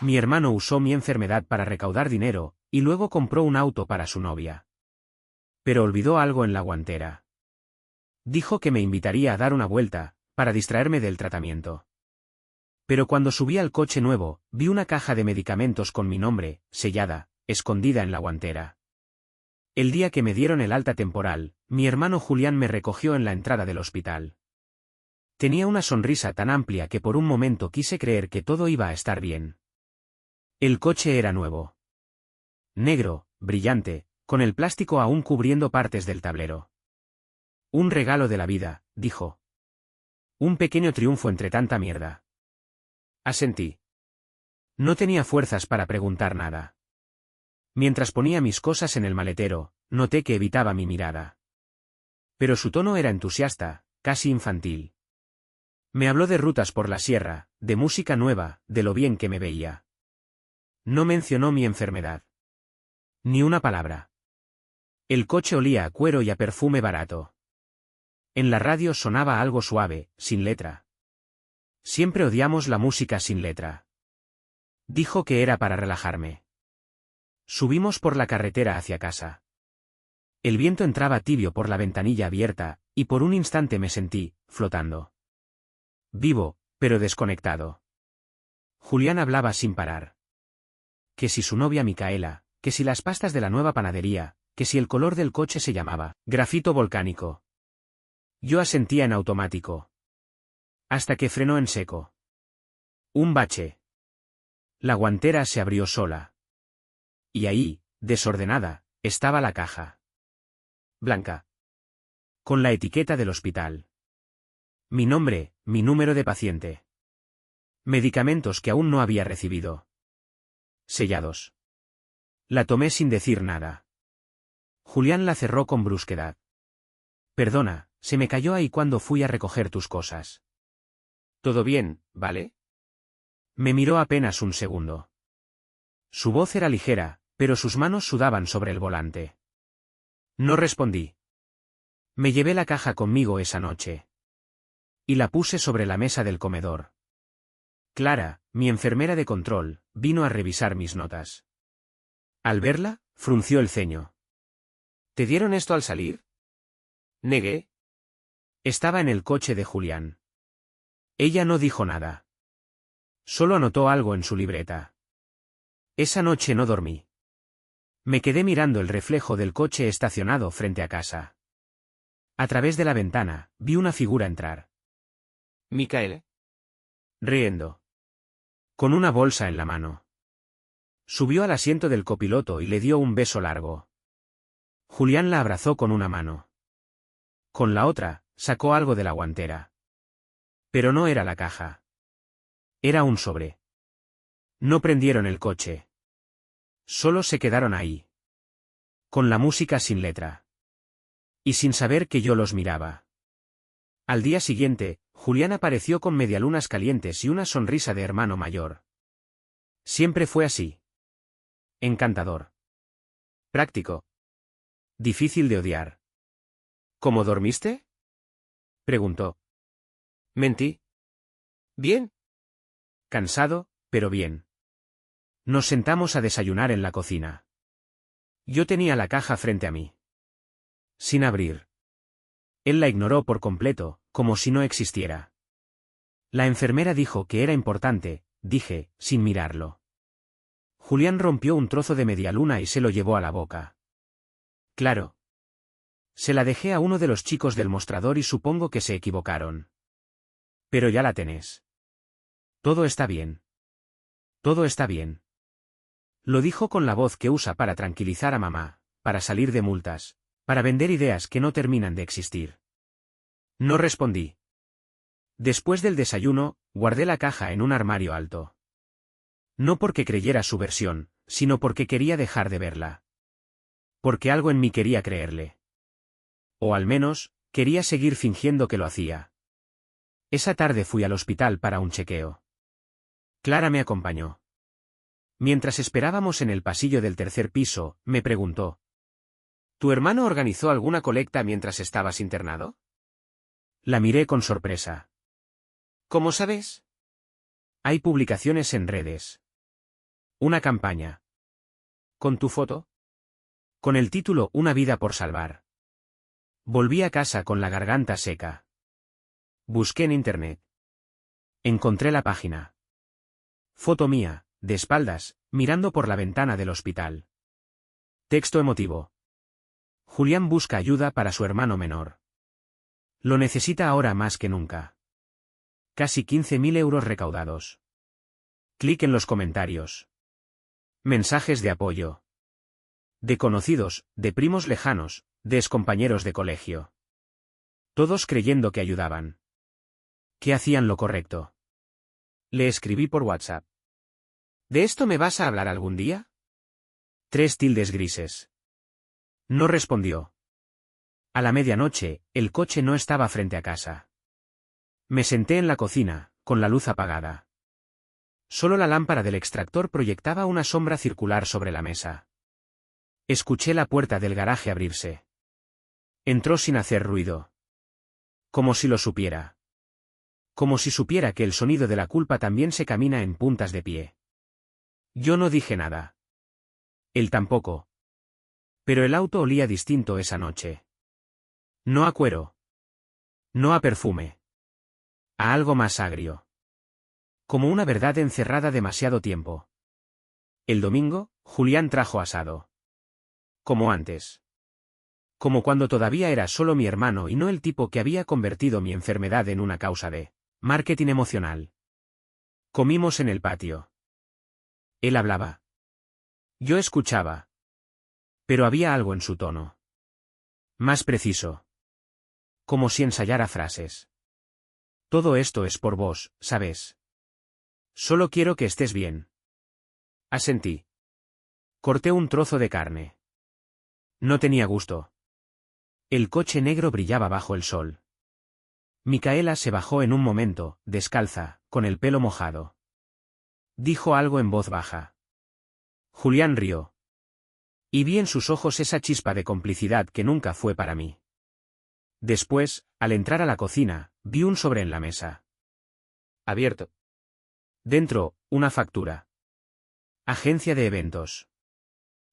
Mi hermano usó mi enfermedad para recaudar dinero, y luego compró un auto para su novia. Pero olvidó algo en la guantera. Dijo que me invitaría a dar una vuelta, para distraerme del tratamiento. Pero cuando subí al coche nuevo, vi una caja de medicamentos con mi nombre, sellada, escondida en la guantera. El día que me dieron el alta temporal, mi hermano Julián me recogió en la entrada del hospital. Tenía una sonrisa tan amplia que por un momento quise creer que todo iba a estar bien. El coche era nuevo. Negro, brillante, con el plástico aún cubriendo partes del tablero. Un regalo de la vida, dijo. Un pequeño triunfo entre tanta mierda. Asentí. No tenía fuerzas para preguntar nada. Mientras ponía mis cosas en el maletero, noté que evitaba mi mirada. Pero su tono era entusiasta, casi infantil. Me habló de rutas por la sierra, de música nueva, de lo bien que me veía. No mencionó mi enfermedad. Ni una palabra. El coche olía a cuero y a perfume barato. En la radio sonaba algo suave, sin letra. Siempre odiamos la música sin letra. Dijo que era para relajarme. Subimos por la carretera hacia casa. El viento entraba tibio por la ventanilla abierta, y por un instante me sentí, flotando. Vivo, pero desconectado. Julián hablaba sin parar. Que si su novia Micaela, que si las pastas de la nueva panadería, que si el color del coche se llamaba grafito volcánico. Yo asentía en automático. Hasta que frenó en seco. Un bache. La guantera se abrió sola. Y ahí, desordenada, estaba la caja. Blanca. Con la etiqueta del hospital. Mi nombre, mi número de paciente. Medicamentos que aún no había recibido. Sellados. La tomé sin decir nada. Julián la cerró con brusquedad. Perdona, se me cayó ahí cuando fui a recoger tus cosas. ¿Todo bien, vale? Me miró apenas un segundo. Su voz era ligera, pero sus manos sudaban sobre el volante. No respondí. Me llevé la caja conmigo esa noche. Y la puse sobre la mesa del comedor. Clara, mi enfermera de control, vino a revisar mis notas. Al verla, frunció el ceño. ¿Te dieron esto al salir? Negué. Estaba en el coche de Julián. Ella no dijo nada. Solo anotó algo en su libreta. Esa noche no dormí. Me quedé mirando el reflejo del coche estacionado frente a casa. A través de la ventana, vi una figura entrar. Micaela. Riendo. Con una bolsa en la mano. Subió al asiento del copiloto y le dio un beso largo. Julián la abrazó con una mano. Con la otra, sacó algo de la guantera. Pero no era la caja. Era un sobre. No prendieron el coche. Solo se quedaron ahí. Con la música sin letra. Y sin saber que yo los miraba. Al día siguiente, Julián apareció con medialunas calientes y una sonrisa de hermano mayor. Siempre fue así. Encantador. Práctico. Difícil de odiar. ¿Cómo dormiste? Preguntó. Mentí. Bien. Cansado, pero bien. Nos sentamos a desayunar en la cocina. Yo tenía la caja frente a mí. Sin abrir. Él la ignoró por completo, como si no existiera. La enfermera dijo que era importante, dije, sin mirarlo. Julián rompió un trozo de medialuna y se lo llevó a la boca. Claro. Se la dejé a uno de los chicos del mostrador y supongo que se equivocaron. Pero ya la tenés. Todo está bien. Todo está bien. Lo dijo con la voz que usa para tranquilizar a mamá, para salir de multas, para vender ideas que no terminan de existir. No respondí. Después del desayuno, guardé la caja en un armario alto. No porque creyera su versión, sino porque quería dejar de verla. Porque algo en mí quería creerle. O al menos, quería seguir fingiendo que lo hacía. Esa tarde fui al hospital para un chequeo. Clara me acompañó. Mientras esperábamos en el pasillo del tercer piso, me preguntó. ¿Tu hermano organizó alguna colecta mientras estabas internado? La miré con sorpresa. ¿Cómo sabes? Hay publicaciones en redes. Una campaña. ¿Con tu foto? Con el título Una vida por salvar. Volví a casa con la garganta seca. Busqué en internet. Encontré la página. Foto mía, de espaldas, mirando por la ventana del hospital. Texto emotivo. Julián busca ayuda para su hermano menor. Lo necesita ahora más que nunca. Casi 15.000 euros recaudados. Clic en los comentarios. Mensajes de apoyo. De conocidos, de primos lejanos, de excompañeros de colegio. Todos creyendo que ayudaban. Que hacían lo correcto. Le escribí por WhatsApp. ¿De esto me vas a hablar algún día? 3 tildes grises. No respondió. A la medianoche, el coche no estaba frente a casa. Me senté en la cocina, con la luz apagada. Solo la lámpara del extractor proyectaba una sombra circular sobre la mesa. Escuché la puerta del garaje abrirse. Entró sin hacer ruido. Como si lo supiera. Como si supiera que el sonido de la culpa también se camina en puntas de pie. Yo no dije nada. Él tampoco. Pero el auto olía distinto esa noche. No a cuero. No a perfume. A algo más agrio. Como una verdad encerrada demasiado tiempo. El domingo, Julián trajo asado. Como antes. Como cuando todavía era solo mi hermano y no el tipo que había convertido mi enfermedad en una causa de marketing emocional. Comimos en el patio. Él hablaba. Yo escuchaba. Pero había algo en su tono. Más preciso. Como si ensayara frases. Todo esto es por vos, ¿sabes? Solo quiero que estés bien. Asentí. Corté un trozo de carne. No tenía gusto. El coche negro brillaba bajo el sol. Micaela se bajó en un momento, descalza, con el pelo mojado. Dijo algo en voz baja. Julián rió. Y vi en sus ojos esa chispa de complicidad que nunca fue para mí. Después, al entrar a la cocina, vi un sobre en la mesa. Abierto. Dentro, una factura. Agencia de eventos.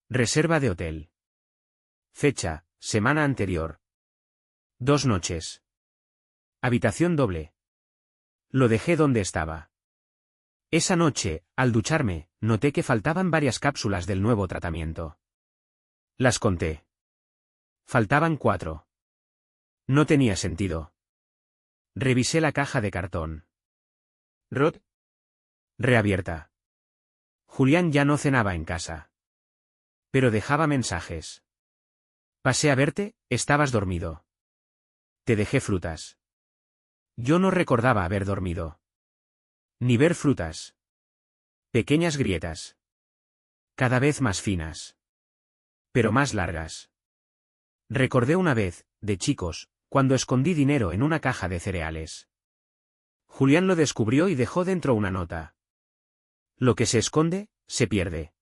Reserva de hotel. Fecha, semana anterior. 2 noches. Habitación doble. Lo dejé donde estaba. Esa noche, al ducharme, noté que faltaban varias cápsulas del nuevo tratamiento. Las conté. Faltaban 4. No tenía sentido. Revisé la caja de cartón. Rot. Reabierta. Julián ya no cenaba en casa. Pero dejaba mensajes. Pasé a verte, estabas dormido. Te dejé frutas. Yo no recordaba haber dormido. Ni ver frutas. Pequeñas grietas. Cada vez más finas. Pero más largas. Recordé una vez, de chicos, cuando escondí dinero en una caja de cereales. Julián lo descubrió y dejó dentro una nota. Lo que se esconde, se pierde.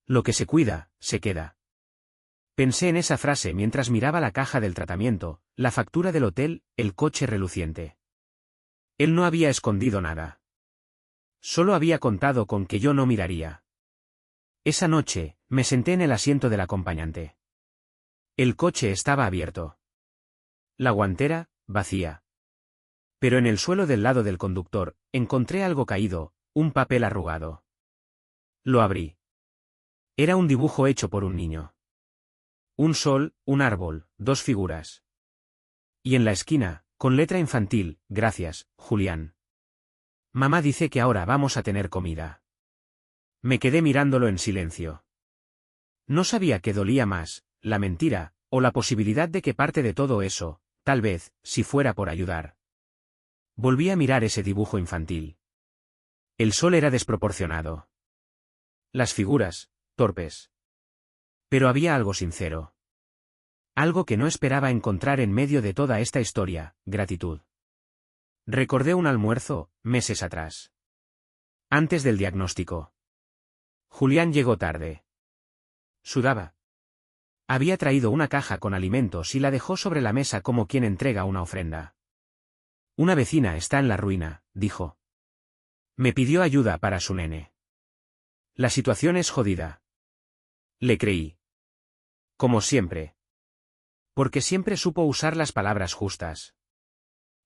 Lo que se cuida, se queda. Pensé en esa frase mientras miraba la caja del tratamiento, la factura del hotel, el coche reluciente. Él no había escondido nada. Solo había contado con que yo no miraría. Esa noche, me senté en el asiento del acompañante. El coche estaba abierto. La guantera, vacía. Pero en el suelo del lado del conductor, encontré algo caído, un papel arrugado. Lo abrí. Era un dibujo hecho por un niño. Un sol, un árbol, 2 figuras. Y en la esquina, con letra infantil, gracias, Julián. Mamá dice que ahora vamos a tener comida. Me quedé mirándolo en silencio. No sabía qué dolía más, la mentira, o la posibilidad de que parte de todo eso, tal vez, si fuera por ayudar. Volví a mirar ese dibujo infantil. El sol era desproporcionado. Las figuras, torpes. Pero había algo sincero. Algo que no esperaba encontrar en medio de toda esta historia, gratitud. Recordé un almuerzo, meses atrás. Antes del diagnóstico. Julián llegó tarde. Sudaba. Había traído una caja con alimentos y la dejó sobre la mesa como quien entrega una ofrenda. Una vecina está en la ruina, dijo. Me pidió ayuda para su nene. La situación es jodida. Le creí. Como siempre. Porque siempre supo usar las palabras justas.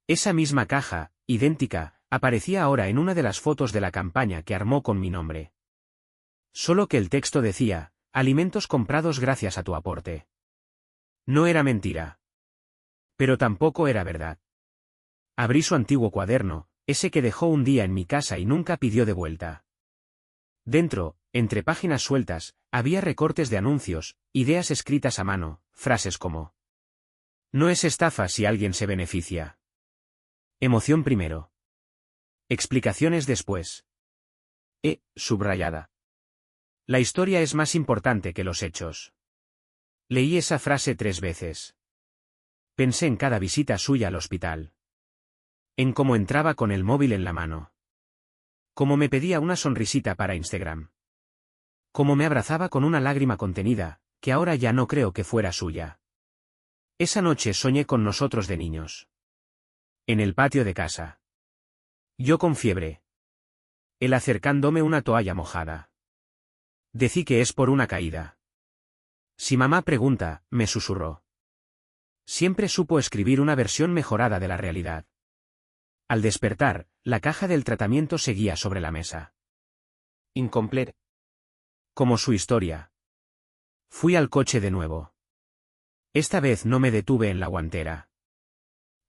Esa misma caja, idéntica, aparecía ahora en una de las fotos de la campaña que armó con mi nombre. Solo que el texto decía, alimentos comprados gracias a tu aporte. No era mentira. Pero tampoco era verdad. Abrí su antiguo cuaderno, ese que dejó un día en mi casa y nunca pidió de vuelta. Dentro, entre páginas sueltas, había recortes de anuncios, ideas escritas a mano, frases como: no es estafa si alguien se beneficia. Emoción primero. Explicaciones después. Subrayada. La historia es más importante que los hechos. Leí esa frase 3 veces. Pensé en cada visita suya al hospital. En cómo entraba con el móvil en la mano. Cómo me pedía una sonrisita para Instagram. Cómo me abrazaba con una lágrima contenida, que ahora ya no creo que fuera suya. Esa noche soñé con nosotros de niños. En el patio de casa. Yo con fiebre. Él acercándome una toalla mojada. Decí que es por una caída. Si mamá pregunta, me susurró. Siempre supo escribir una versión mejorada de la realidad. Al despertar, la caja del tratamiento seguía sobre la mesa. Incompleta. Como su historia. Fui al coche de nuevo. Esta vez no me detuve en la guantera.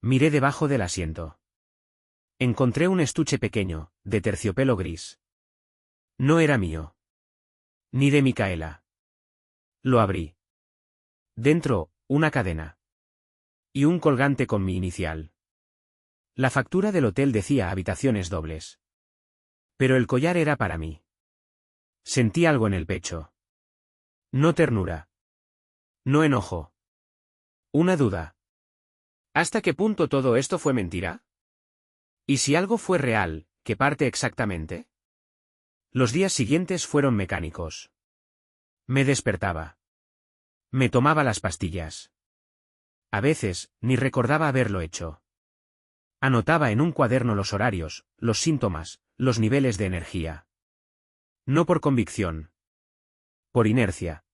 Miré debajo del asiento. Encontré un estuche pequeño, de terciopelo gris. No era mío. Ni de Micaela. Lo abrí. Dentro, una cadena. Y un colgante con mi inicial. La factura del hotel decía habitaciones dobles. Pero el collar era para mí. Sentí algo en el pecho. No ternura. No enojo. Una duda. ¿Hasta qué punto todo esto fue mentira? ¿Y si algo fue real, qué parte exactamente? Los días siguientes fueron mecánicos. Me despertaba. Me tomaba las pastillas. A veces, ni recordaba haberlo hecho. Anotaba en un cuaderno los horarios, los síntomas, los niveles de energía. No por convicción. Por inercia.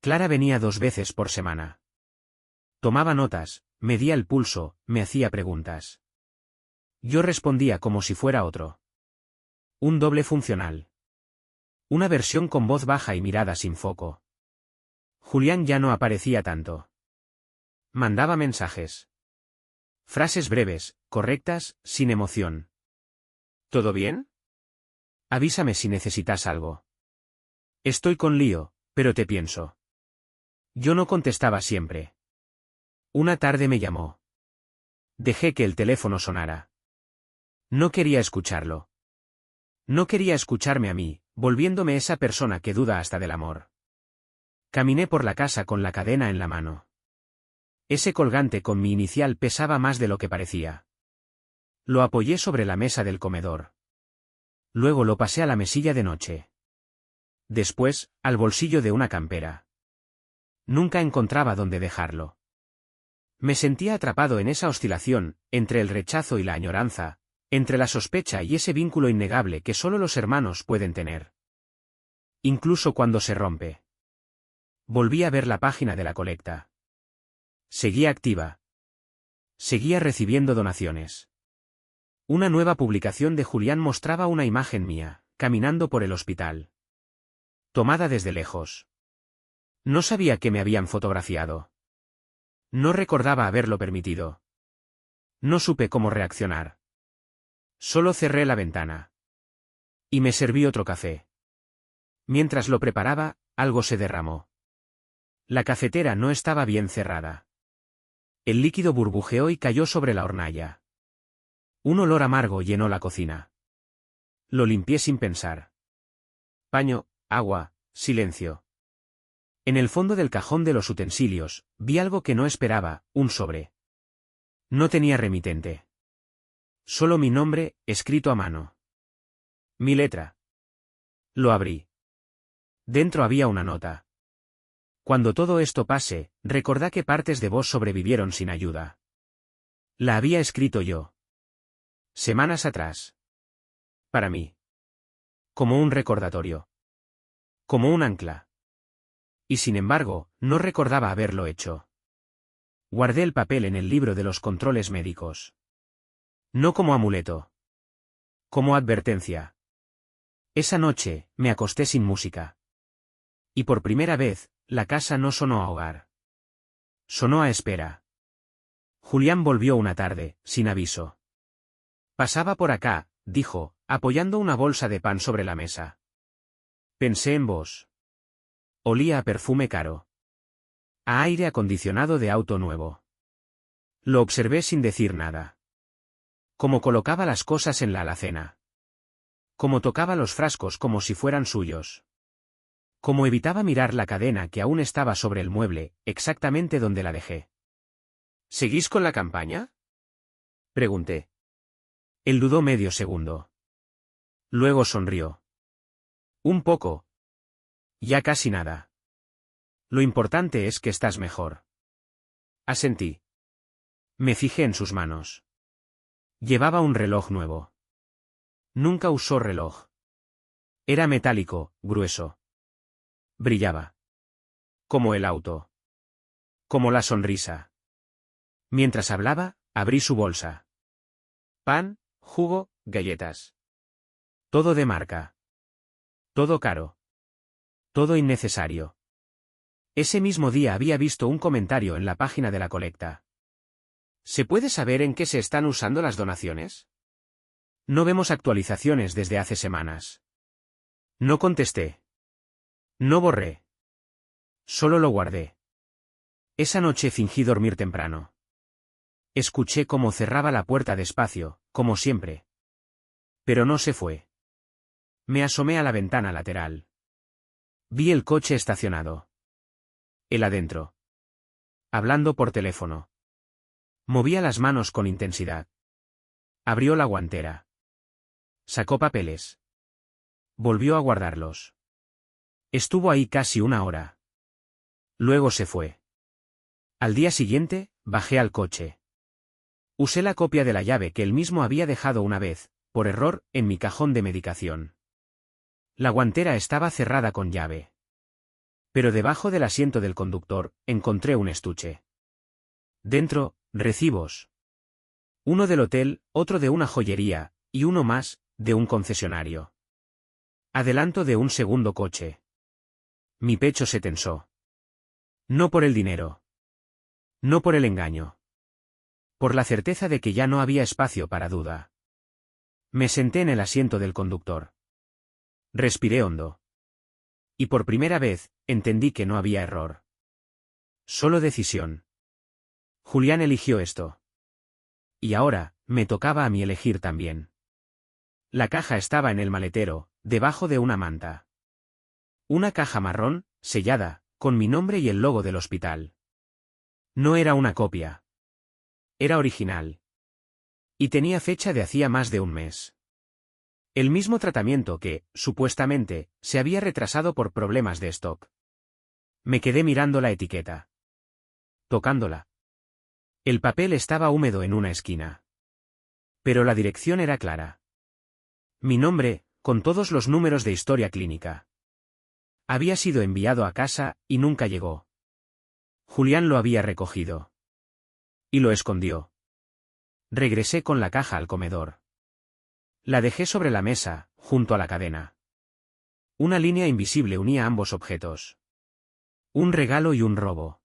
Clara venía 2 veces por semana. Tomaba notas, medía el pulso, me hacía preguntas. Yo respondía como si fuera otro. Un doble funcional. Una versión con voz baja y mirada sin foco. Julián ya no aparecía tanto. Mandaba mensajes. Frases breves, correctas, sin emoción. ¿Todo bien? Avísame si necesitas algo. Estoy con lío, pero te pienso. Yo no contestaba siempre. Una tarde me llamó. Dejé que el teléfono sonara. No quería escucharlo. No quería escucharme a mí, volviéndome esa persona que duda hasta del amor. Caminé por la casa con la cadena en la mano. Ese colgante con mi inicial pesaba más de lo que parecía. Lo apoyé sobre la mesa del comedor. Luego lo pasé a la mesilla de noche. Después, al bolsillo de una campera. Nunca encontraba dónde dejarlo. Me sentía atrapado en esa oscilación, entre el rechazo y la añoranza, entre la sospecha y ese vínculo innegable que solo los hermanos pueden tener. Incluso cuando se rompe. Volví a ver la página de la colecta. Seguía activa. Seguía recibiendo donaciones. Una nueva publicación de Julián mostraba una imagen mía, caminando por el hospital. Tomada desde lejos. No sabía que me habían fotografiado. No recordaba haberlo permitido. No supe cómo reaccionar. Solo cerré la ventana. Y me serví otro café. Mientras lo preparaba, algo se derramó. La cafetera no estaba bien cerrada. El líquido burbujeó y cayó sobre la hornalla. Un olor amargo llenó la cocina. Lo limpié sin pensar. Paño, agua, silencio. En el fondo del cajón de los utensilios, vi algo que no esperaba, un sobre. No tenía remitente. Solo mi nombre, escrito a mano. Mi letra. Lo abrí. Dentro había una nota. Cuando todo esto pase, recordá que partes de vos sobrevivieron sin ayuda. La había escrito yo. Semanas atrás. Para mí. Como un recordatorio. Como un ancla. Y sin embargo, no recordaba haberlo hecho. Guardé el papel en el libro de los controles médicos. No como amuleto. Como advertencia. Esa noche, me acosté sin música. Y por primera vez, la casa no sonó a hogar. Sonó a espera. Julián volvió una tarde, sin aviso. Pasaba por acá, dijo, apoyando una bolsa de pan sobre la mesa. Pensé en vos. Olía a perfume caro. A aire acondicionado de auto nuevo. Lo observé sin decir nada. Cómo colocaba las cosas en la alacena. Cómo tocaba los frascos como si fueran suyos. Cómo evitaba mirar la cadena que aún estaba sobre el mueble, exactamente donde la dejé. ¿Seguís con la campaña? Pregunté. Él dudó medio segundo. Luego sonrió. Un poco. Ya casi nada. Lo importante es que estás mejor. Asentí. Me fijé en sus manos. Llevaba un reloj nuevo. Nunca usó reloj. Era metálico, grueso. Brillaba. Como el auto. Como la sonrisa. Mientras hablaba, abrí su bolsa. Pan, jugo, galletas. Todo de marca. Todo caro. Todo innecesario. Ese mismo día había visto un comentario en la página de la colecta. ¿Se puede saber en qué se están usando las donaciones? No vemos actualizaciones desde hace semanas. No contesté. No borré. Solo lo guardé. Esa noche fingí dormir temprano. Escuché cómo cerraba la puerta despacio, como siempre. Pero no se fue. Me asomé a la ventana lateral. Vi el coche estacionado. Él adentro. Hablando por teléfono. Movía las manos con intensidad. Abrió la guantera. Sacó papeles. Volvió a guardarlos. Estuvo ahí casi una hora. Luego se fue. Al día siguiente, bajé al coche. Usé la copia de la llave que él mismo había dejado una vez, por error, en mi cajón de medicación. La guantera estaba cerrada con llave. Pero debajo del asiento del conductor, encontré un estuche. Dentro, recibos. Uno del hotel, otro de una joyería, y uno más, de un concesionario. Adelanto de un segundo coche. Mi pecho se tensó. No por el dinero. No por el engaño. Por la certeza de que ya no había espacio para duda. Me senté en el asiento del conductor. Respiré hondo. Y por primera vez, entendí que no había error. Solo decisión. Julián eligió esto. Y ahora, me tocaba a mí elegir también. La caja estaba en el maletero, debajo de una manta. Una caja marrón, sellada, con mi nombre y el logo del hospital. No era una copia. Era original. Y tenía fecha de hacía más de un mes. El mismo tratamiento que, supuestamente, se había retrasado por problemas de stock. Me quedé mirando la etiqueta. Tocándola. El papel estaba húmedo en una esquina. Pero la dirección era clara. Mi nombre, con todos los números de historia clínica. Había sido enviado a casa, y nunca llegó. Julián lo había recogido. Y lo escondió. Regresé con la caja al comedor. La dejé sobre la mesa, junto a la cadena. Una línea invisible unía ambos objetos. Un regalo y un robo.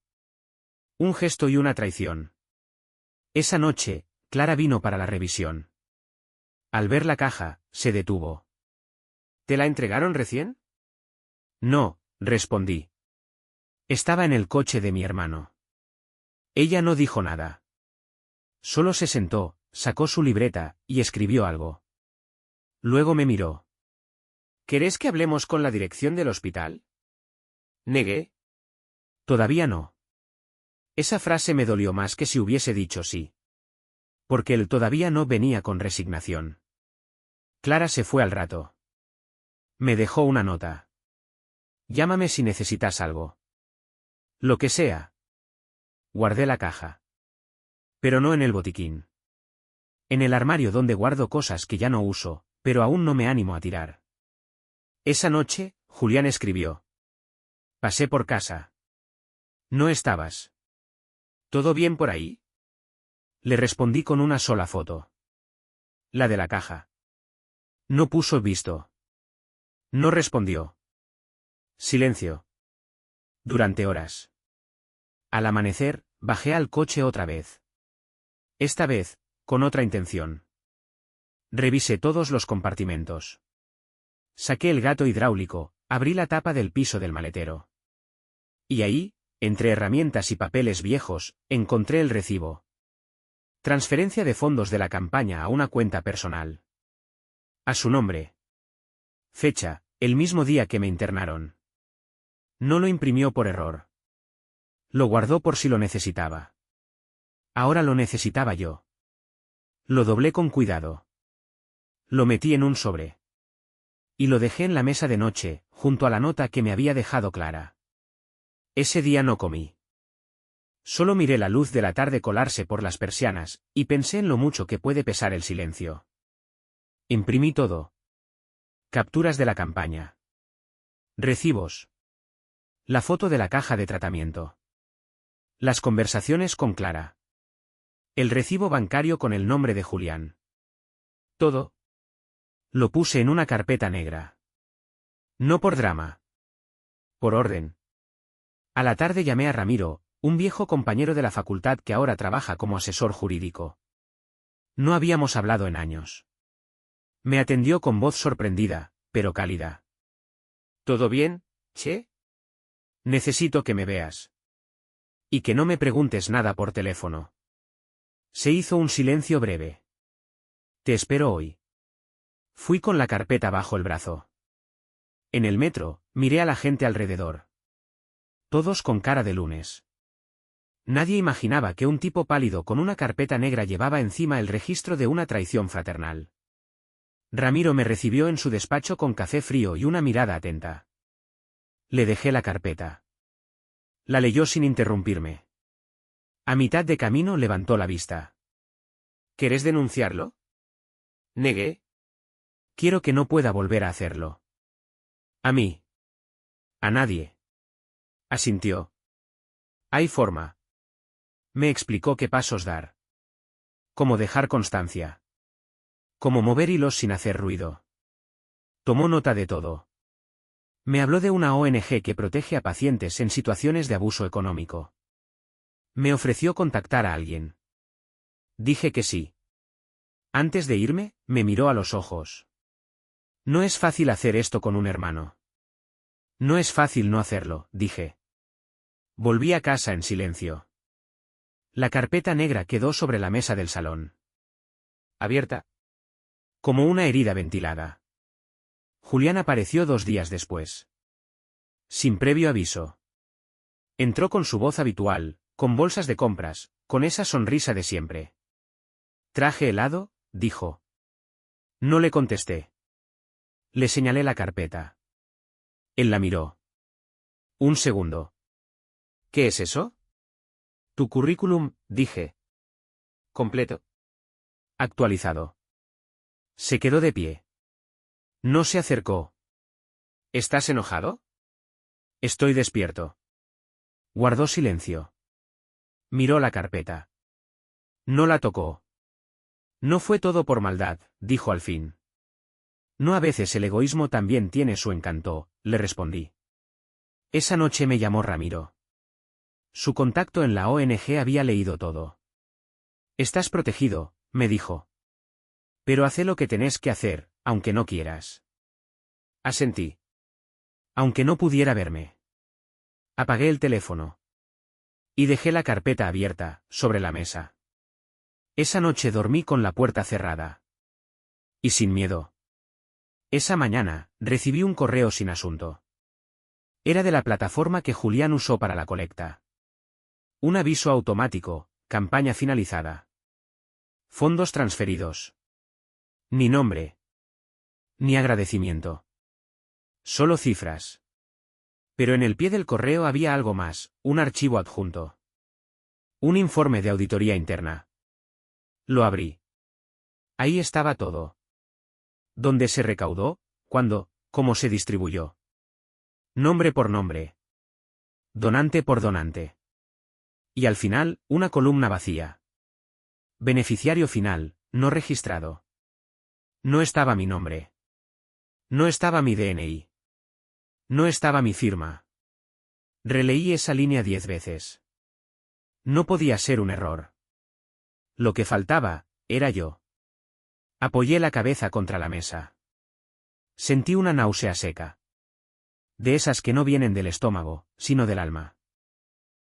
Un gesto y una traición. Esa noche, Clara vino para la revisión. Al ver la caja, se detuvo. ¿Te la entregaron recién? No, respondí. Estaba en el coche de mi hermano. Ella no dijo nada. Solo se sentó, sacó su libreta, y escribió algo. Luego me miró. ¿Querés que hablemos con la dirección del hospital? Negué. Todavía no. Esa frase me dolió más que si hubiese dicho sí. Porque él todavía no venía con resignación. Clara se fue al rato. Me dejó una nota. Llámame si necesitas algo. Lo que sea. Guardé la caja. Pero no en el botiquín. En el armario donde guardo cosas que ya no uso, pero aún no me animo a tirar. Esa noche, Julián escribió. Pasé por casa. No estabas. ¿Todo bien por ahí? Le respondí con una sola foto. La de la caja. No puso visto. No respondió. Silencio. Durante horas. Al amanecer, bajé al coche otra vez. Esta vez, con otra intención. Revisé todos los compartimentos. Saqué el gato hidráulico, abrí la tapa del piso del maletero. Y ahí, entre herramientas y papeles viejos, encontré el recibo. Transferencia de fondos de la campaña a una cuenta personal. A su nombre. Fecha, el mismo día que me internaron. No lo imprimió por error. Lo guardó por si lo necesitaba. Ahora lo necesitaba yo. Lo doblé con cuidado. Lo metí en un sobre. Y lo dejé en la mesa de noche, junto a la nota que me había dejado Clara. Ese día no comí. Solo miré la luz de la tarde colarse por las persianas, y pensé en lo mucho que puede pesar el silencio. Imprimí todo. Capturas de la campaña. Recibos. La foto de la caja de tratamiento. Las conversaciones con Clara. El recibo bancario con el nombre de Julián. Todo. Lo puse en una carpeta negra. No por drama. Por orden. A la tarde llamé a Ramiro, un viejo compañero de la facultad que ahora trabaja como asesor jurídico. No habíamos hablado en años. Me atendió con voz sorprendida, pero cálida. ¿Todo bien, che? Necesito que me veas. Y que no me preguntes nada por teléfono. Se hizo un silencio breve. Te espero hoy. Fui con la carpeta bajo el brazo. En el metro, miré a la gente alrededor. Todos con cara de lunes. Nadie imaginaba que un tipo pálido con una carpeta negra llevaba encima el registro de una traición fraternal. Ramiro me recibió en su despacho con café frío y una mirada atenta. Le dejé la carpeta. La leyó sin interrumpirme. A mitad de camino levantó la vista. ¿Querés denunciarlo? Negué. Quiero que no pueda volver a hacerlo. A mí. A nadie. Asintió. Hay forma. Me explicó qué pasos dar. Cómo dejar constancia. Cómo mover hilos sin hacer ruido. Tomó nota de todo. Me habló de una ONG que protege a pacientes en situaciones de abuso económico. Me ofreció contactar a alguien. Dije que sí. Antes de irme, me miró a los ojos. No es fácil hacer esto con un hermano. No es fácil no hacerlo, dije. Volví a casa en silencio. La carpeta negra quedó sobre la mesa del salón. Abierta. Como una herida ventilada. Julián apareció 2 días después. Sin previo aviso. Entró con su voz habitual, con bolsas de compras, con esa sonrisa de siempre. ¿Traje helado?, dijo. No le contesté. Le señalé la carpeta. Él la miró. Un segundo. ¿Qué es eso? Tu currículum, dije. Completo. Actualizado. Se quedó de pie. No se acercó. ¿Estás enojado? Estoy despierto. Guardó silencio. Miró la carpeta. No la tocó. No fue todo por maldad, dijo al fin. No, a veces el egoísmo también tiene su encanto, le respondí. Esa noche me llamó Ramiro. Su contacto en la ONG había leído todo. Estás protegido, me dijo. Pero haz lo que tenés que hacer, aunque no quieras. Asentí. Aunque no pudiera verme. Apagué el teléfono. Y dejé la carpeta abierta, sobre la mesa. Esa noche dormí con la puerta cerrada. Y sin miedo. Esa mañana, recibí un correo sin asunto. Era de la plataforma que Julián usó para la colecta. Un aviso automático, campaña finalizada. Fondos transferidos. Ni nombre. Ni agradecimiento. Solo cifras. Pero en el pie del correo había algo más, un archivo adjunto. Un informe de auditoría interna. Lo abrí. Ahí estaba todo. ¿Dónde se recaudó? ¿Cuándo? ¿Cómo se distribuyó? Nombre por nombre. Donante por donante. Y al final, una columna vacía. Beneficiario final, no registrado. No estaba mi nombre. No estaba mi DNI. No estaba mi firma. Releí esa línea 10 veces. No podía ser un error. Lo que faltaba, era yo. Apoyé la cabeza contra la mesa. Sentí una náusea seca. De esas que no vienen del estómago, sino del alma.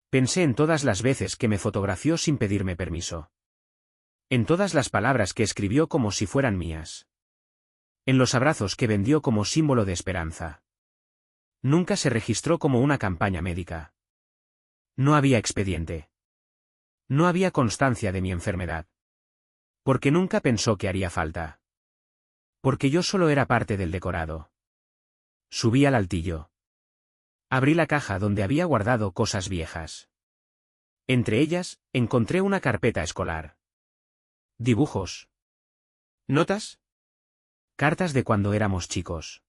Pensé en todas las veces que me fotografió sin pedirme permiso. En todas las palabras que escribió como si fueran mías. En los abrazos que vendió como símbolo de esperanza. Nunca se registró como una campaña médica. No había expediente. No había constancia de mi enfermedad. Porque nunca pensó que haría falta. Porque yo solo era parte del decorado. Subí al altillo. Abrí la caja donde había guardado cosas viejas. Entre ellas, encontré una carpeta escolar. Dibujos. ¿Notas? Cartas de cuando éramos chicos.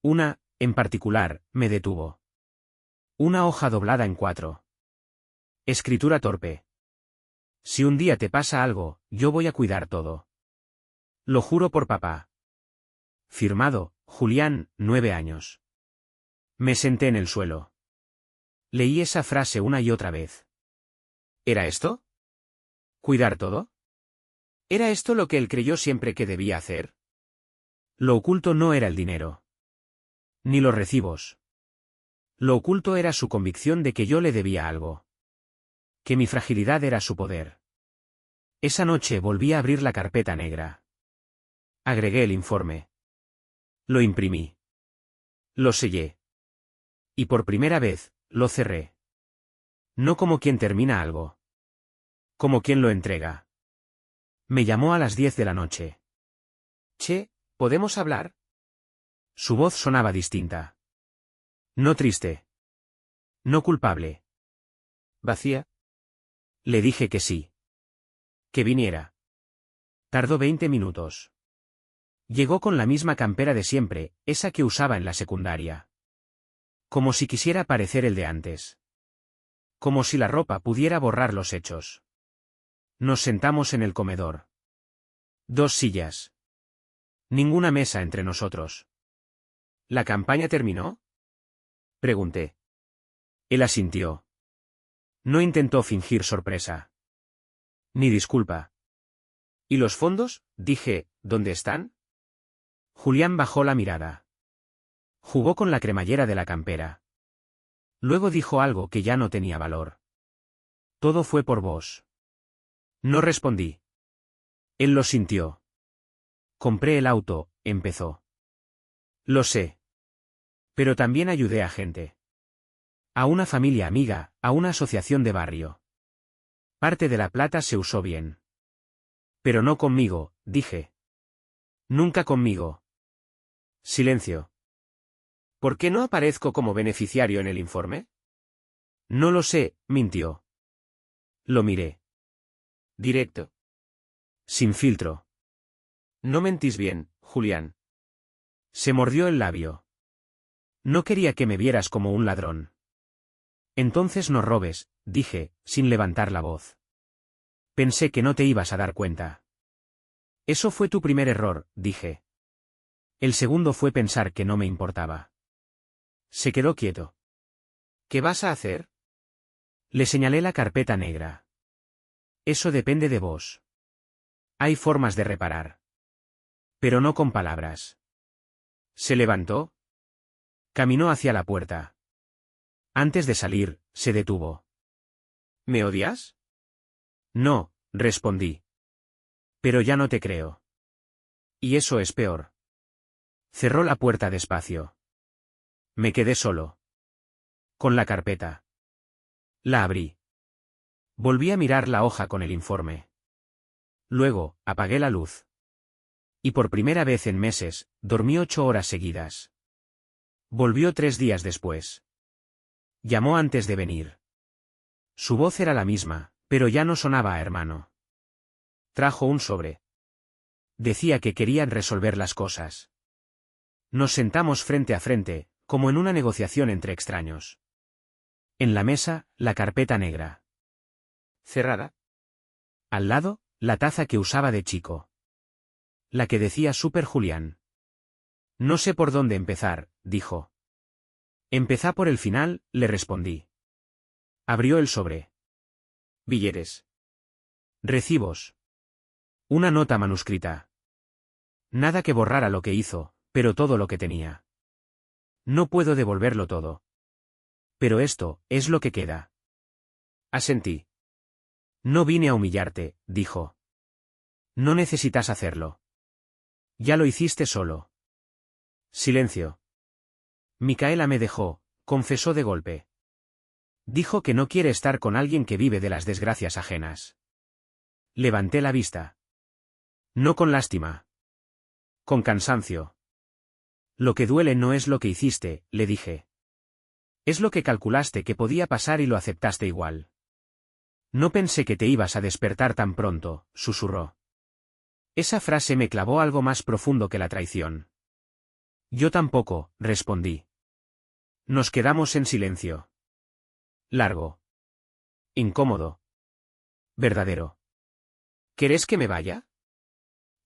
Una, en particular, me detuvo. Una hoja doblada en 4. Escritura torpe. Si un día te pasa algo, yo voy a cuidar todo. Lo juro por papá. Firmado, Julián, 9 años. Me senté en el suelo. Leí esa frase una y otra vez. ¿Era esto? ¿Cuidar todo? ¿Era esto lo que él creyó siempre que debía hacer? Lo oculto no era el dinero. Ni los recibos. Lo oculto era su convicción de que yo le debía algo. Que mi fragilidad era su poder. Esa noche volví a abrir la carpeta negra. Agregué el informe. Lo imprimí. Lo sellé. Y por primera vez, lo cerré. No como quien termina algo. Como quien lo entrega. Me llamó a las 10 de la noche. Che, ¿podemos hablar? Su voz sonaba distinta. No triste. No culpable. ¿Vacía? Le dije que sí. Que viniera. Tardó 20 minutos. Llegó con la misma campera de siempre, esa que usaba en la secundaria. Como si quisiera parecer el de antes. Como si la ropa pudiera borrar los hechos. Nos sentamos en el comedor. 2 sillas. Ninguna mesa entre nosotros. ¿La campaña terminó? Pregunté. Él asintió. No intentó fingir sorpresa. Ni disculpa. ¿Y los fondos? Dije, ¿dónde están? Julián bajó la mirada. Jugó con la cremallera de la campera. Luego dijo algo que ya no tenía valor. Todo fue por vos. No respondí. Él lo sintió. Compré el auto, empezó. Lo sé. Pero también ayudé a gente. A una familia amiga, a una asociación de barrio. Parte de la plata se usó bien. Pero no conmigo, dije. Nunca conmigo. Silencio. ¿Por qué no aparezco como beneficiario en el informe? No lo sé, mintió. Lo miré. Directo. Sin filtro. No mentís bien, Julián. Se mordió el labio. No quería que me vieras como un ladrón. Entonces no robes, dije, sin levantar la voz. Pensé que no te ibas a dar cuenta. Eso fue tu primer error, dije. El segundo fue pensar que no me importaba. Se quedó quieto. ¿Qué vas a hacer? Le señalé la carpeta negra. Eso depende de vos. Hay formas de reparar. Pero no con palabras. Se levantó. Caminó hacia la puerta. Antes de salir, se detuvo. ¿Me odias? No, respondí. Pero ya no te creo. Y eso es peor. Cerró la puerta despacio. Me quedé solo. Con la carpeta. La abrí. Volví a mirar la hoja con el informe. Luego, apagué la luz. Y por primera vez en meses, dormí 8 horas seguidas. Volvió 3 días después. Llamó antes de venir. Su voz era la misma, pero ya no sonaba a hermano. Trajo un sobre. Decía que querían resolver las cosas. Nos sentamos frente a frente, como en una negociación entre extraños. En la mesa, la carpeta negra. Cerrada. Al lado, la taza que usaba de chico. La que decía Super Julián. No sé por dónde empezar, dijo. Empezá por el final, le respondí. Abrió el sobre. Billetes. Recibos. Una nota manuscrita. Nada que borrara lo que hizo, pero todo lo que tenía. No puedo devolverlo todo. Pero esto, es lo que queda. Asentí. No vine a humillarte, dijo. No necesitas hacerlo. Ya lo hiciste solo. Silencio. Micaela me dejó, confesó de golpe. Dijo que no quiere estar con alguien que vive de las desgracias ajenas. Levanté la vista. No con lástima. Con cansancio. Lo que duele no es lo que hiciste, le dije. Es lo que calculaste que podía pasar y lo aceptaste igual. No pensé que te ibas a despertar tan pronto, susurró. Esa frase me clavó algo más profundo que la traición. Yo tampoco, respondí. Nos quedamos en silencio. Largo. Incómodo. Verdadero. ¿Querés que me vaya?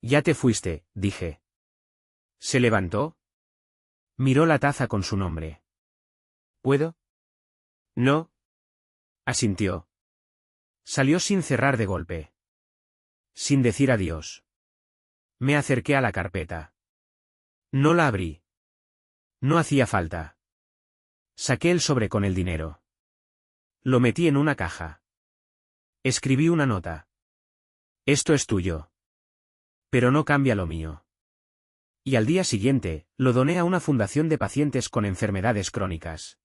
Ya te fuiste, dije. Se levantó. Miró la taza con su nombre. ¿Puedo? No. Asintió. Salió sin cerrar de golpe. Sin decir adiós. Me acerqué a la carpeta. No la abrí. No hacía falta. Saqué el sobre con el dinero. Lo metí en una caja. Escribí una nota. Esto es tuyo. Pero no cambia lo mío. Y al día siguiente, lo doné a una fundación de pacientes con enfermedades crónicas.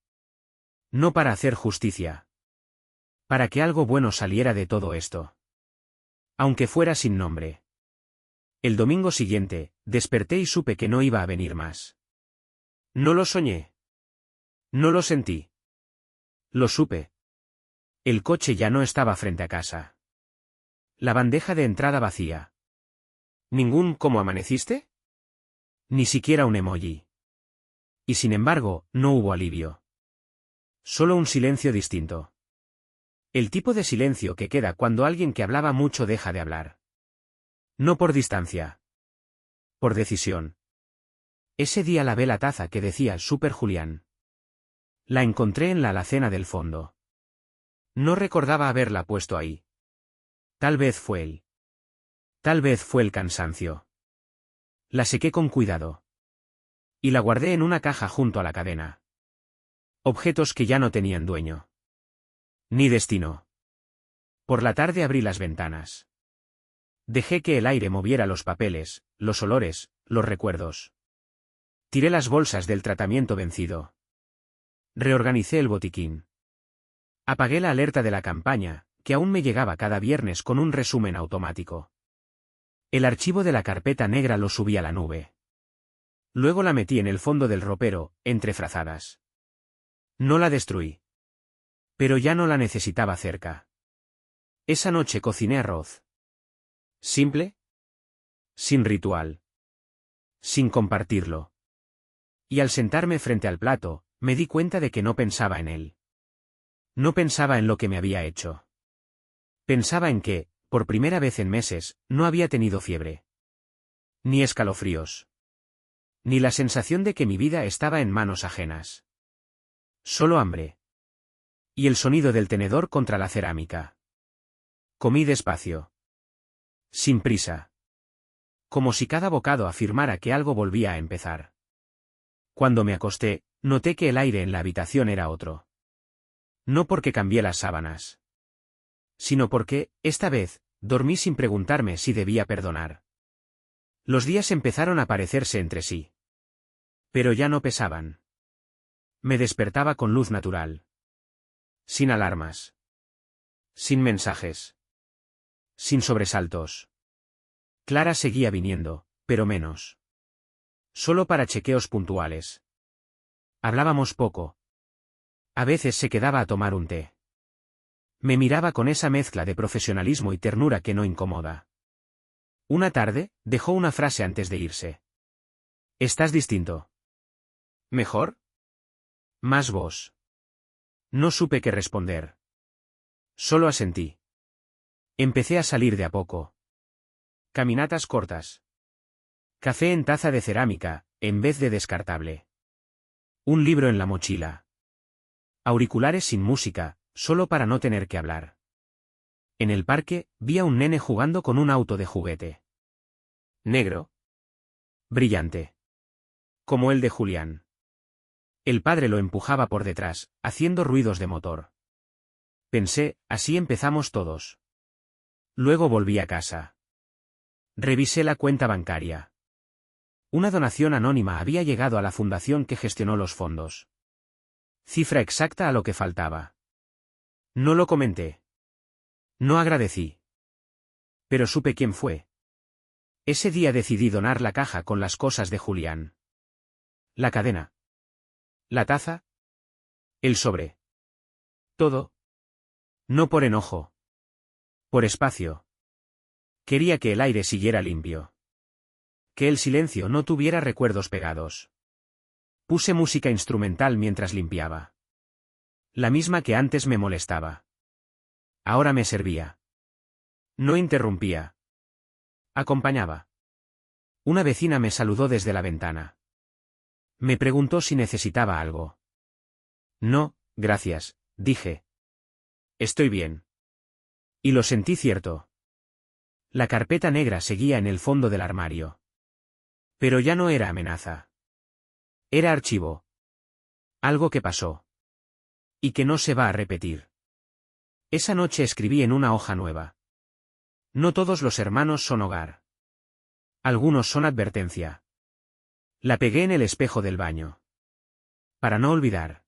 No para hacer justicia. Para que algo bueno saliera de todo esto. Aunque fuera sin nombre. El domingo siguiente, desperté y supe que no iba a venir más. No lo soñé. No lo sentí. Lo supe. El coche ya no estaba frente a casa. La bandeja de entrada vacía. ¿Ningún cómo amaneciste? Ni siquiera un emoji. Y sin embargo, no hubo alivio. Solo un silencio distinto. El tipo de silencio que queda cuando alguien que hablaba mucho deja de hablar. No por distancia. Por decisión. Ese día lavé la taza que decía Super Julián. La encontré en la alacena del fondo. No recordaba haberla puesto ahí. Tal vez fue él. Tal vez fue el cansancio. La sequé con cuidado. Y la guardé en una caja junto a la cadena. Objetos que ya no tenían dueño. Ni destino. Por la tarde abrí las ventanas. Dejé que el aire moviera los papeles, los olores, los recuerdos. Tiré las bolsas del tratamiento vencido. Reorganicé el botiquín. Apagué la alerta de la campaña, que aún me llegaba cada viernes con un resumen automático. El archivo de la carpeta negra lo subí a la nube. Luego la metí en el fondo del ropero, entre frazadas. No la destruí. Pero ya no la necesitaba cerca. Esa noche cociné arroz. ¿Simple? Sin ritual. Sin compartirlo. Y al sentarme frente al plato, me di cuenta de que no pensaba en él. No pensaba en lo que me había hecho. Pensaba en que, por primera vez en meses, no había tenido fiebre. Ni escalofríos. Ni la sensación de que mi vida estaba en manos ajenas. Solo hambre. Y el sonido del tenedor contra la cerámica. Comí despacio. Sin prisa. Como si cada bocado afirmara que algo volvía a empezar. Cuando me acosté, noté que el aire en la habitación era otro. No porque cambié las sábanas. Sino porque, esta vez, dormí sin preguntarme si debía perdonar. Los días empezaron a parecerse entre sí. Pero ya no pesaban. Me despertaba con luz natural. Sin alarmas. Sin mensajes. Sin sobresaltos. Clara seguía viniendo, pero menos. Solo para chequeos puntuales. Hablábamos poco. A veces se quedaba a tomar un té. Me miraba con esa mezcla de profesionalismo y ternura que no incomoda. Una tarde, dejó una frase antes de irse. Estás distinto. ¿Mejor? Más vos. No supe qué responder. Solo asentí. Empecé a salir de a poco. Caminatas cortas. Café en taza de cerámica, en vez de descartable. Un libro en la mochila. Auriculares sin música, solo para no tener que hablar. En el parque, vi a un nene jugando con un auto de juguete. Negro. Brillante. Como el de Julián. El padre lo empujaba por detrás, haciendo ruidos de motor. Pensé, así empezamos todos. Luego volví a casa. Revisé la cuenta bancaria. Una donación anónima había llegado a la fundación que gestionó los fondos. Cifra exacta a lo que faltaba. No lo comenté. No agradecí. Pero supe quién fue. Ese día decidí donar la caja con las cosas de Julián. La cadena. La taza. El sobre. Todo. No por enojo. Por espacio. Quería que el aire siguiera limpio. Que el silencio no tuviera recuerdos pegados. Puse música instrumental mientras limpiaba. La misma que antes me molestaba. Ahora me servía. No interrumpía. Acompañaba. Una vecina me saludó desde la ventana. Me preguntó si necesitaba algo. No, gracias, dije. Estoy bien. Y lo sentí cierto. La carpeta negra seguía en el fondo del armario. Pero ya no era amenaza. Era archivo. Algo que pasó. Y que no se va a repetir. Esa noche escribí en una hoja nueva. No todos los hermanos son hogar. Algunos son advertencia. La pegué en el espejo del baño. Para no olvidar.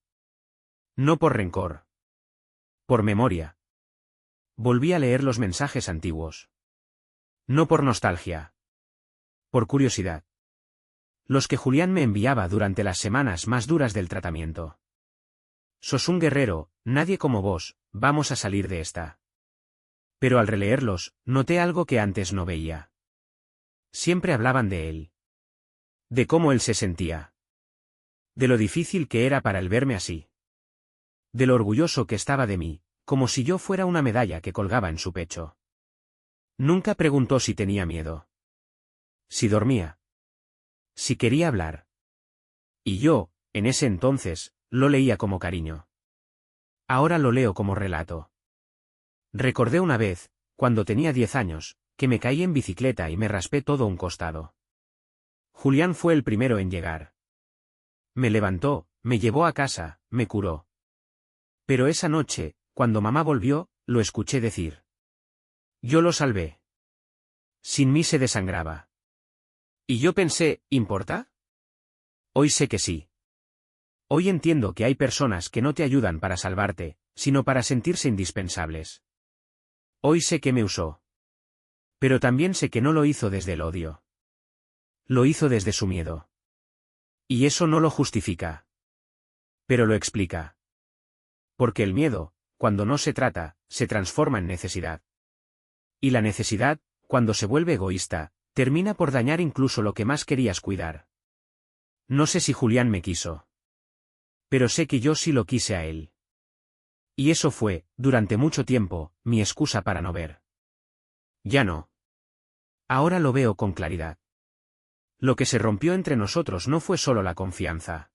No por rencor. Por memoria. Volví a leer los mensajes antiguos. No por nostalgia. Por curiosidad. Los que Julián me enviaba durante las semanas más duras del tratamiento. Sos un guerrero, nadie como vos, vamos a salir de esta. Pero al releerlos, noté algo que antes no veía. Siempre hablaban de él. De cómo él se sentía. De lo difícil que era para él verme así. De lo orgulloso que estaba de mí, como si yo fuera una medalla que colgaba en su pecho. Nunca preguntó si tenía miedo. Si dormía. Si quería hablar. Y yo, en ese entonces, lo leía como cariño. Ahora lo leo como relato. Recordé una vez, cuando tenía 10 años, que me caí en bicicleta y me raspé todo un costado. Julián fue el primero en llegar. Me levantó, me llevó a casa, me curó. Pero esa noche, cuando mamá volvió, lo escuché decir. Yo lo salvé. Sin mí se desangraba. Y yo pensé, ¿importa? Hoy sé que sí. Hoy entiendo que hay personas que no te ayudan para salvarte, sino para sentirse indispensables. Hoy sé que me usó. Pero también sé que no lo hizo desde el odio. Lo hizo desde su miedo. Y eso no lo justifica. Pero lo explica. Porque el miedo, cuando no se trata, se transforma en necesidad. Y la necesidad, cuando se vuelve egoísta, termina por dañar incluso lo que más querías cuidar. No sé si Julián me quiso. Pero sé que yo sí lo quise a él. Y eso fue, durante mucho tiempo, mi excusa para no ver. Ya no. Ahora lo veo con claridad. Lo que se rompió entre nosotros no fue solo la confianza.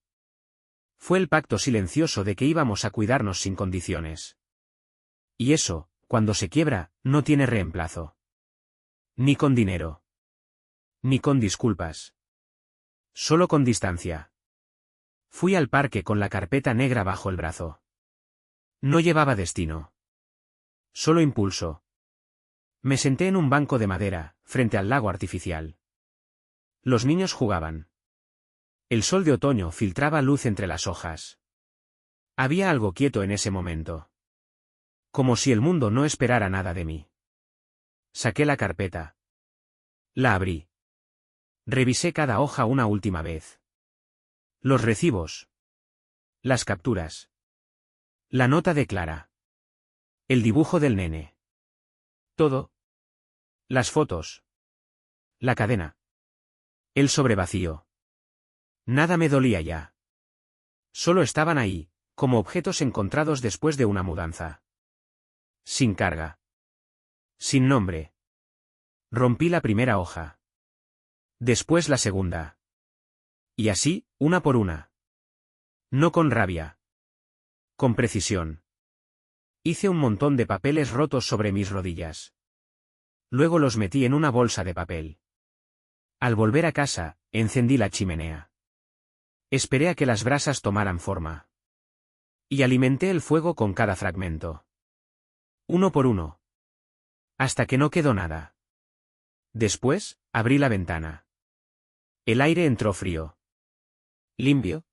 Fue el pacto silencioso de que íbamos a cuidarnos sin condiciones. Y eso, cuando se quiebra, no tiene reemplazo. Ni con dinero. Ni con disculpas. Solo con distancia. Fui al parque con la carpeta negra bajo el brazo. No llevaba destino. Solo impulso. Me senté en un banco de madera, frente al lago artificial. Los niños jugaban. El sol de otoño filtraba luz entre las hojas. Había algo quieto en ese momento. Como si el mundo no esperara nada de mí. Saqué la carpeta. La abrí. Revisé cada hoja una última vez. Los recibos. Las capturas. La nota de Clara. El dibujo del nene. Todo. Las fotos. La cadena. El sobre vacío. Nada me dolía ya. Solo estaban ahí, como objetos encontrados después de una mudanza. Sin carga. Sin nombre. Rompí la primera hoja. Después la segunda. Y así, una por una. No con rabia. Con precisión. Hice un montón de papeles rotos sobre mis rodillas. Luego los metí en una bolsa de papel. Al volver a casa, encendí la chimenea. Esperé a que las brasas tomaran forma. Y alimenté el fuego con cada fragmento. Uno por uno. Hasta que no quedó nada. Después, abrí la ventana. El aire entró frío. ¿Limpio?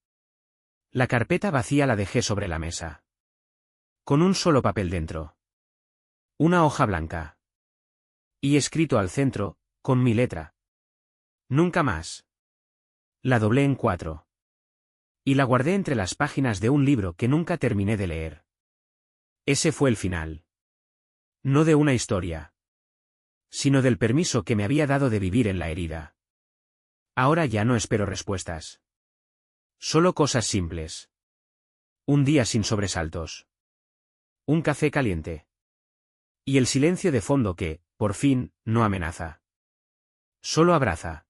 La carpeta vacía la dejé sobre la mesa. Con un solo papel dentro. Una hoja blanca. Y escrito al centro, con mi letra. Nunca más. La doblé en 4. Y la guardé entre las páginas de un libro que nunca terminé de leer. Ese fue el final. No de una historia. Sino del permiso que me había dado de vivir en la herida. Ahora ya no espero respuestas. Solo cosas simples. Un día sin sobresaltos. Un café caliente. Y el silencio de fondo que, por fin, no amenaza. Solo abraza.